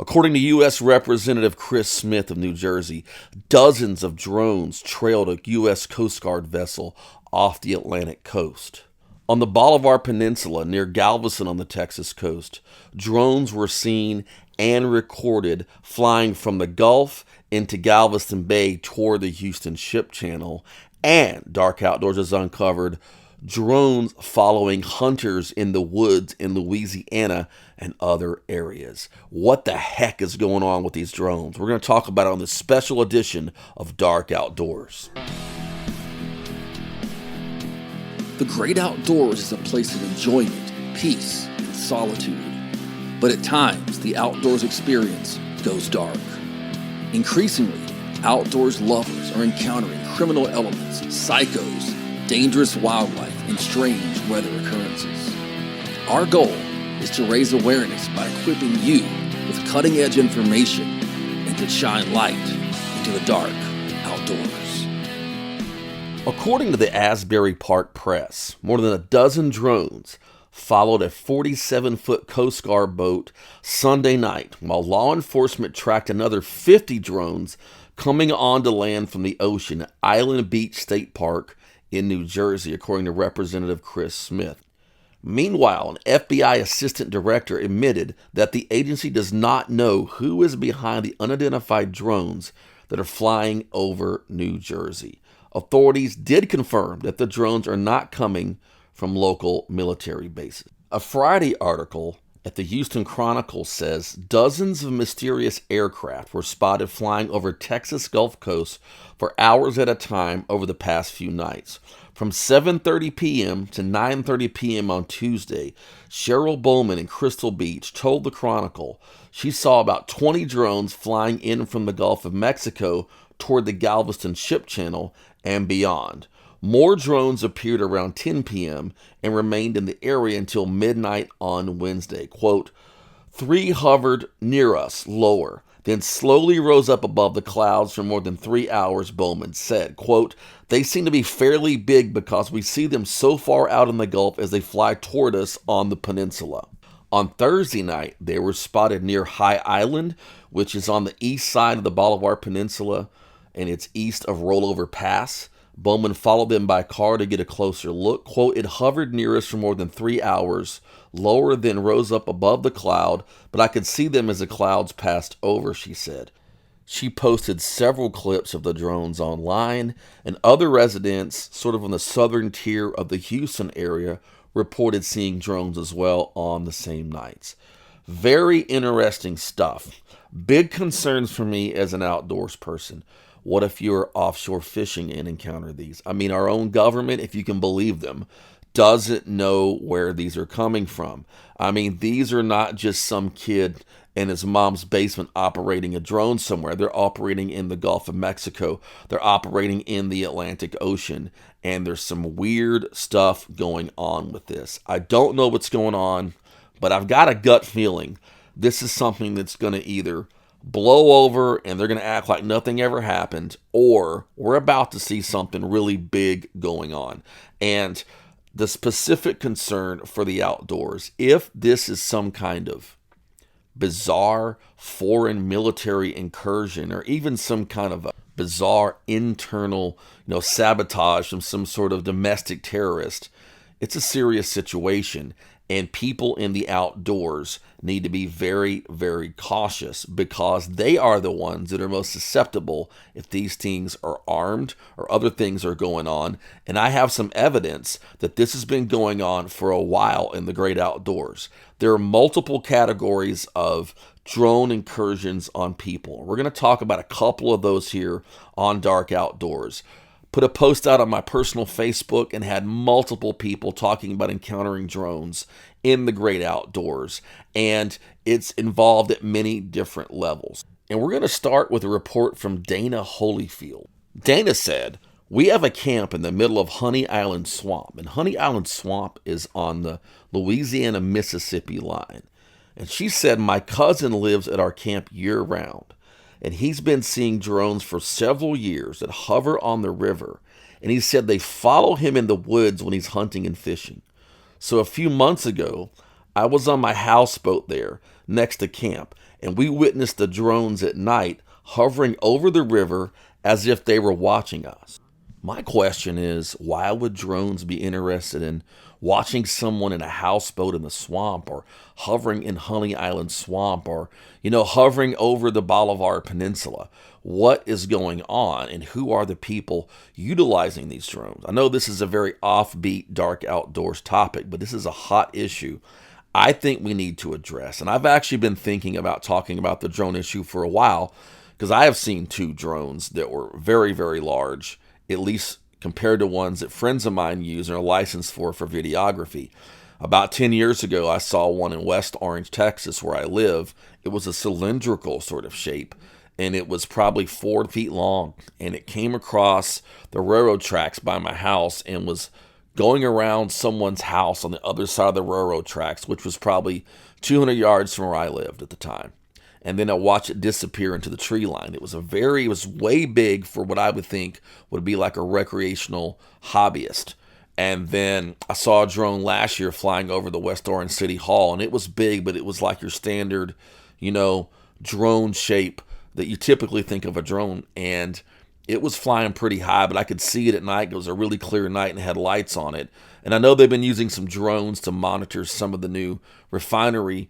According to U.S. Representative Chris Smith of New Jersey, dozens of drones trailed a U.S. Coast Guard vessel off the Atlantic coast. On the Bolivar Peninsula near Galveston on the Texas coast, drones were seen and recorded flying from the Gulf into Galveston Bay toward the Houston Ship Channel, and Dark Outdoors has uncovered drones following hunters in the woods in Louisiana and other areas. What the heck is going on with these drones? We're going to talk about it on this special edition of Dark Outdoors. The great outdoors is a place of enjoyment, peace, and solitude. But at times, the outdoors experience goes dark. Increasingly, outdoors lovers are encountering criminal elements, psychos, dangerous wildlife, and strange weather occurrences. Our goal is to raise awareness by equipping you with cutting-edge information and to shine light into the dark outdoors. According to the Asbury Park Press, more than a dozen drones followed a 47-foot Coast Guard boat Sunday night, while law enforcement tracked another 50 drones coming onto land from the ocean at Island Beach State Park in New Jersey, according to Representative Chris Smith. Meanwhile, an FBI assistant director admitted that the agency does not know who is behind the unidentified drones that are flying over New Jersey. Authorities did confirm that the drones are not coming from local military bases. A Friday article at the Houston Chronicle says dozens of mysterious aircraft were spotted flying over Texas Gulf Coast for hours at a time over the past few nights. From 7:30 p.m. to 9:30 p.m. on Tuesday, Cheryl Bowman in Crystal Beach told the Chronicle she saw about 20 drones flying in from the Gulf of Mexico toward the Galveston Ship Channel and beyond. More drones appeared around 10 p.m. and remained in the area until midnight on Wednesday. Quote, 3 hovered near us, lower, then slowly rose up above the clouds for more than 3 hours, Bowman said. Quote, they seem to be fairly big because we see them so far out in the Gulf as they fly toward us on the peninsula. On Thursday night, they were spotted near High Island, which is on the east side of the Bolivar Peninsula, and it's east of Rollover Pass. Bowman followed them by car to get a closer look. Quote, it hovered near us for more than 3 hours, lower than rose up above the cloud, but I could see them as the clouds passed over, she said. She posted several clips of the drones online, and other residents sort of on the southern tier of the Houston area reported seeing drones as well on the same nights. Very interesting stuff. Big concerns for me as an outdoors person. What if you're offshore fishing and encounter these? I mean, our own government, if you can believe them, doesn't know where these are coming from. I mean, these are not just some kid in his mom's basement operating a drone somewhere. They're operating in the Gulf of Mexico. They're operating in the Atlantic Ocean. And there's some weird stuff going on with this. I don't know what's going on, but I've got a gut feeling this is something that's going to either blow over and they're going to act like nothing ever happened, or we're about to see something really big going on. And the specific concern for the outdoors, if this is some kind of bizarre foreign military incursion or even some kind of a bizarre internal, sabotage from some sort of domestic terrorist, it's a serious situation. And people in the outdoors need to be very, very cautious because they are the ones that are most susceptible if these things are armed or other things are going on. And I have some evidence that this has been going on for a while in the great outdoors. There are multiple categories of drone incursions on people. We're going to talk about a couple of those here on Dark Outdoors. Put a post out on my personal Facebook and had multiple people talking about encountering drones in the great outdoors. And it's involved at many different levels. And we're going to start with a report from Dana Holyfield. Dana said, we have a camp in the middle of Honey Island Swamp. And Honey Island Swamp is on the Louisiana-Mississippi line. And she said, my cousin lives at our camp year-round. And he's been seeing drones for several years that hover on the river. And he said they follow him in the woods when he's hunting and fishing. So a few months ago, I was on my houseboat there next to camp. and we witnessed the drones at night hovering over the river as if they were watching us. My question is, why would drones be interested in watching someone in a houseboat in the swamp, or hovering in Honey Island Swamp, or, hovering over the Bolivar Peninsula? What is going on, and who are the people utilizing these drones? I know this is a very offbeat, dark outdoors topic, but this is a hot issue I think we need to address. And I've actually been thinking about talking about the drone issue for a while, because I have seen two drones that were very, very large, at least compared to ones that friends of mine use and are licensed for videography. About 10 years ago, I saw one in West Orange, Texas, where I live. It was a cylindrical sort of shape, and it was probably 4 feet long, and it came across the railroad tracks by my house and was going around someone's house on the other side of the railroad tracks, which was probably 200 yards from where I lived at the time. And then I watched it disappear into the tree line. It was way big for what I would think would be like a recreational hobbyist. And then I saw a drone last year flying over the West Orange City Hall, and it was big, but it was like your standard, drone shape that you typically think of a drone. And it was flying pretty high, but I could see it at night. It was a really clear night and had lights on it. And I know they've been using some drones to monitor some of the new refinery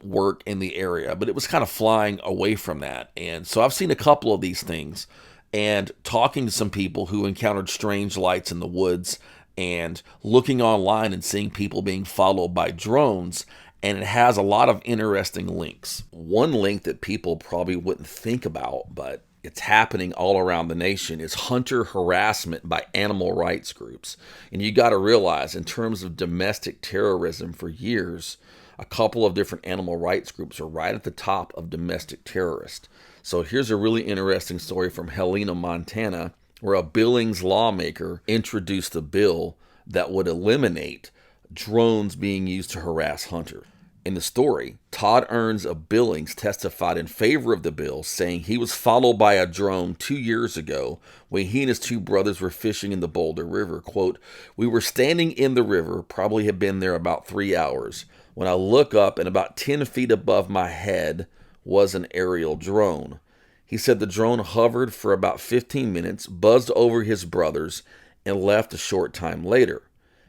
work in the area, but it was kind of flying away from that. And so I've seen a couple of these things, and talking to some people who encountered strange lights in the woods, and looking online and seeing people being followed by drones. And it has a lot of interesting links. One link that people probably wouldn't think about, but it's happening all around the nation, is hunter harassment by animal rights groups. And you got to realize, in terms of domestic terrorism, for years, a couple of different animal rights groups are right at the top of domestic terrorists. So here's a really interesting story from Helena, Montana, where a Billings lawmaker introduced a bill that would eliminate drones being used to harass hunters. In the story, Todd Earns of Billings testified in favor of the bill, saying he was followed by a drone 2 years ago when he and his two brothers were fishing in the Boulder River. Quote, "We were standing in the river, probably had been there about 3 hours, when I look up and about 10 feet above my head was an aerial drone." He said the drone hovered for about 15 minutes, buzzed over his brothers, and left a short time later.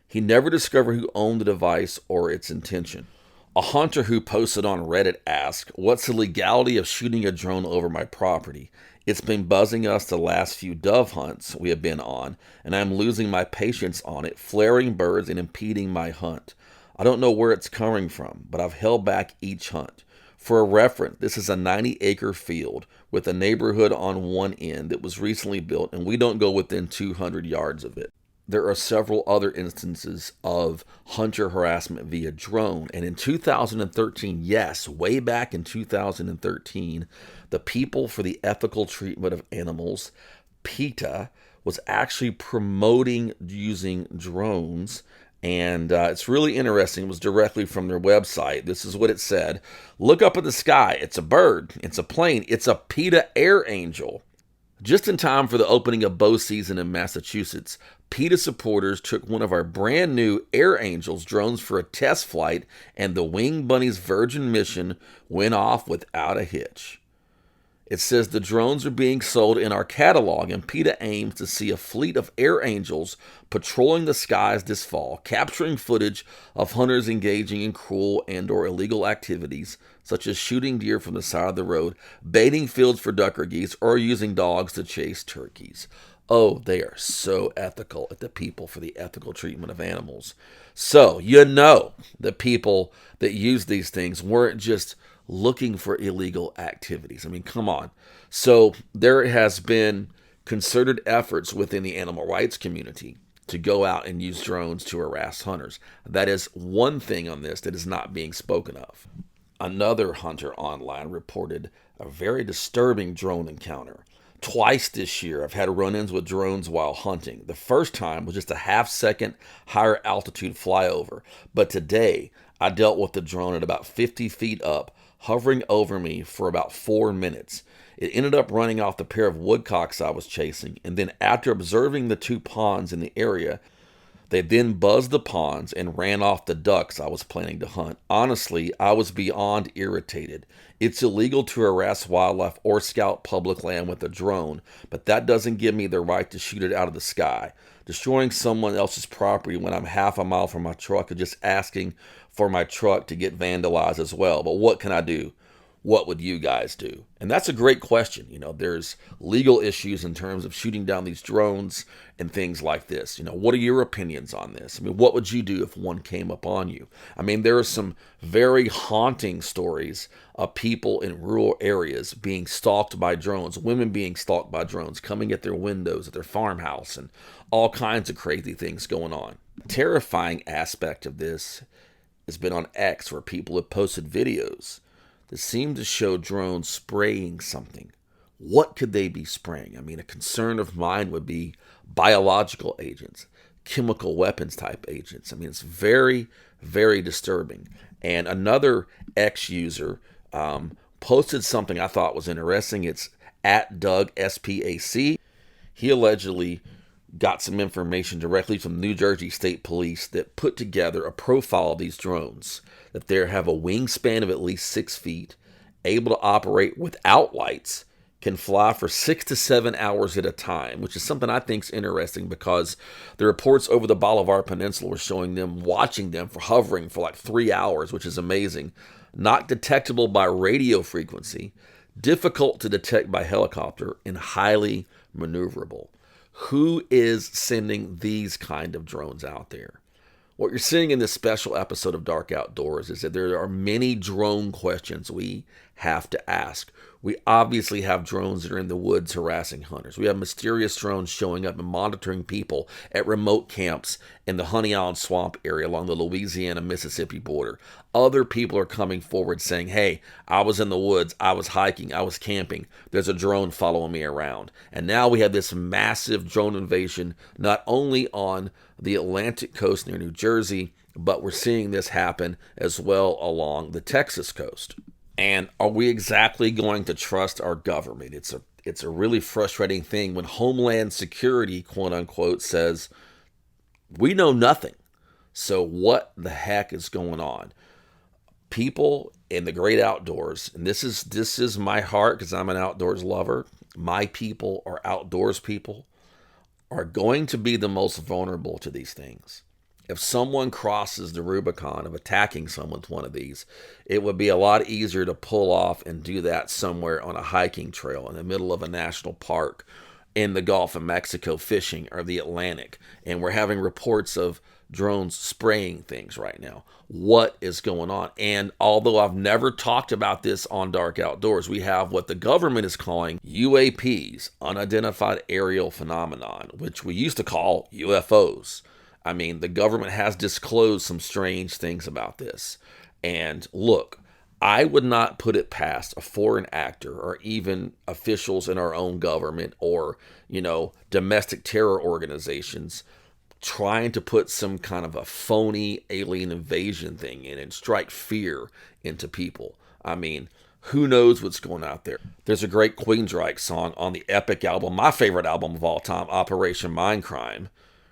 He never discovered who owned the device or its intention. A hunter who posted on Reddit asked, "What's the legality of shooting a drone over my property? It's been buzzing us the last few dove hunts we have been on, and I'm losing my patience on it, flaring birds and impeding my hunt. I don't know where it's coming from, but I've held back each hunt." For a reference, this is a 90-acre field with a neighborhood on one end that was recently built, and we don't go within 200 yards of it. There are several other instances of hunter harassment via drone. And in 2013, yes, way back in 2013, the People for the Ethical Treatment of Animals, PETA, was actually promoting using drones. And it's really interesting. It was directly from their website. This is what it said. "Look up at the sky. It's a bird. It's a plane. It's a PETA Air Angel." Just in time for the opening of bow season in Massachusetts, PETA supporters took one of our brand new Air Angels drones for a test flight, and the Wing Bunny's Virgin mission went off without a hitch. It says the drones are being sold in our catalog, and PETA aims to see a fleet of Air Angels patrolling the skies this fall, capturing footage of hunters engaging in cruel and or illegal activities, such as shooting deer from the side of the road, baiting fields for duck or geese, or using dogs to chase turkeys. Oh, they are so ethical at the People for the Ethical Treatment of Animals. So, the people that use these things weren't just looking for illegal activities. I mean, come on. So there has been concerted efforts within the animal rights community to go out and use drones to harass hunters. That is one thing on this that is not being spoken of. Another hunter online reported a very disturbing drone encounter. Twice this year, I've had run-ins with drones while hunting. The first time was just a half-second higher altitude flyover. But today, I dealt with the drone at about 50 feet up, hovering over me for about 4 minutes. It ended up running off the pair of woodcocks I was chasing, and then after observing the two ponds in the area, They then buzzed the ponds and ran off the ducks I was planning to hunt. Honestly, I was beyond irritated. It's illegal to harass wildlife or scout public land with a drone, but that doesn't give me the right to shoot it out of the sky. Destroying someone else's property when I'm half a mile from my truck is just asking for my truck to get vandalized as well. But what can I do? What would you guys do? And that's a great question. There's legal issues in terms of shooting down these drones and things like this. What are your opinions on this? What would you do if one came upon you? There are some very haunting stories of people in rural areas being stalked by drones, women being stalked by drones, coming at their windows at their farmhouse, and all kinds of crazy things going on. The terrifying aspect of this has been on X, where people have posted videos that seem to show drones spraying something. What could they be spraying? A concern of mine would be biological agents, chemical weapons type agents. It's very, very disturbing. And another X user posted something I thought was interesting. It's at Doug SPAC. He allegedly got some information directly from New Jersey State Police that put together a profile of these drones, that they have a wingspan of at least 6 feet, able to operate without lights, can fly for 6 to 7 hours at a time, which is something I think is interesting because the reports over the Bolivar Peninsula were showing them watching them for hovering for like 3 hours, which is amazing. Not detectable by radio frequency, difficult to detect by helicopter, and highly maneuverable. Who is sending these kind of drones out there? What you're seeing in this special episode of Dark Outdoors is that there are many drone questions we have to ask. We obviously have drones that are in the woods harassing hunters. We have mysterious drones showing up and monitoring people at remote camps in the Honey Island Swamp area along the Louisiana-Mississippi border. Other people are coming forward saying, hey, I was in the woods, I was hiking, I was camping. There's a drone following me around. And now we have this massive drone invasion, not only on the Atlantic coast near New Jersey, but we're seeing this happen as well along the Texas coast. And are we exactly going to trust our government? It's a really frustrating thing when Homeland Security, quote unquote, says we know nothing. So what the heck is going on? People in the great outdoors, and this is my heart because I'm an outdoors lover. My people are outdoors people, are going to be the most vulnerable to these things. If someone crosses the Rubicon of attacking someone with one of these, it would be a lot easier to pull off and do that somewhere on a hiking trail in the middle of a national park, in the Gulf of Mexico fishing, or the Atlantic. And we're having reports of drones spraying things right now. What is going on? And although I've never talked about this on Dark Outdoors, we have what the government is calling UAPs, unidentified aerial phenomenon, which we used to call UFOs. The government has disclosed some strange things about this. And look, I would not put it past a foreign actor or even officials in our own government or, domestic terror organizations trying to put some kind of a phony alien invasion thing in and strike fear into people. Who knows what's going out there? There's a great Queensryche song on the epic album, my favorite album of all time, Operation Mindcrime,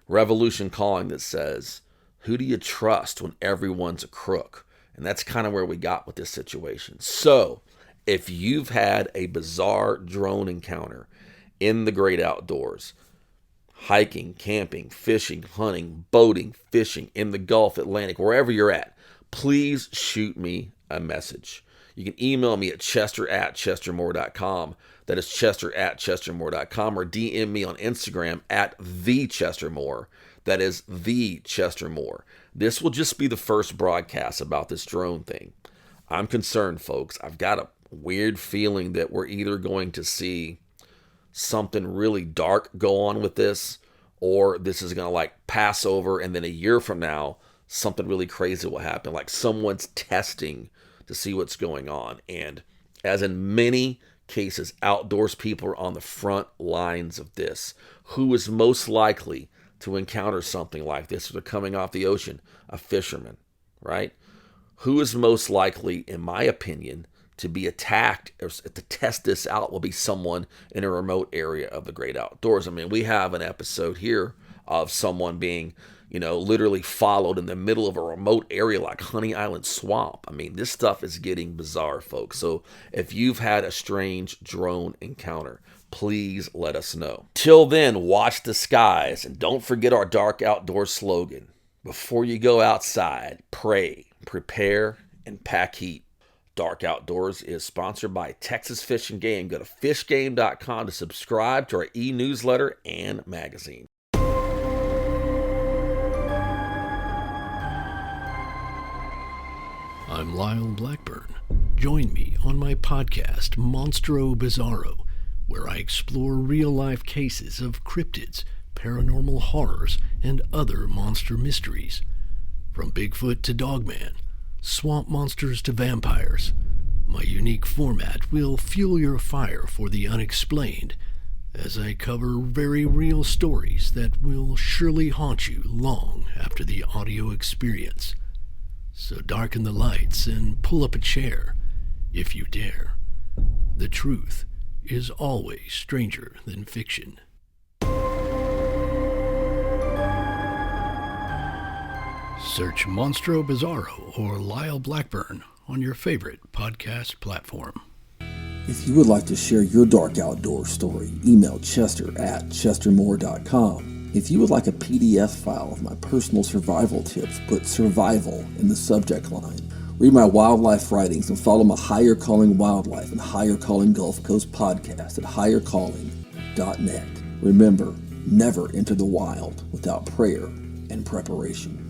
Revolution Calling, that says, who do you trust when everyone's a crook? And that's kind of where we got with this situation. So, if you've had a bizarre drone encounter in the great outdoors, hiking, camping, fishing, hunting, boating, fishing, in the Gulf, Atlantic, wherever you're at, please shoot me a message. You can email me at chester@chestermore.com. That is chester@chestermore.com, or DM me on Instagram at @thechestermore. That is @thechestermore. This will just be the first broadcast about this drone thing. I'm concerned, folks. I've got a weird feeling that we're either going to see something really dark go on with this, or this is going to pass over, and then a year from now, something really crazy will happen. Like someone's testing to see what's going on. And as in many cases, outdoors people are on the front lines of this. Who is most likely to encounter something like this if they're coming off the ocean? A fisherman, right? Who is most likely, in my opinion, to be attacked or to test this out will be someone in a remote area of the great outdoors. We have an episode here of someone being, literally followed in the middle of a remote area like Honey Island Swamp. I mean, this stuff is getting bizarre, folks. So if you've had a strange drone encounter, please let us know. Till then, watch the skies, and don't forget our Dark Outdoors slogan. Before you go outside, pray, prepare, and pack heat. Dark Outdoors is sponsored by Texas Fish and Game. Go to fishgame.com to subscribe to our e-newsletter and magazine. I'm Lyle Blackburn. Join me on my podcast, Monstro Bizarro, where I explore real-life cases of cryptids, paranormal horrors, and other monster mysteries. From Bigfoot to Dogman, swamp monsters to vampires, my unique format will fuel your fire for the unexplained as I cover very real stories that will surely haunt you long after the audio experience. So darken the lights and pull up a chair, if you dare. The truth is always stranger than fiction. Search Monstro Bizarro or Lyle Blackburn on your favorite podcast platform. If you would like to share your dark outdoor story, email chester@chestermore.com. If you would like a PDF file of my personal survival tips, put survival in the subject line. Read my wildlife writings and follow my Higher Calling Wildlife and Higher Calling Gulf Coast podcast at highercalling.net. Remember, never enter the wild without prayer and preparation.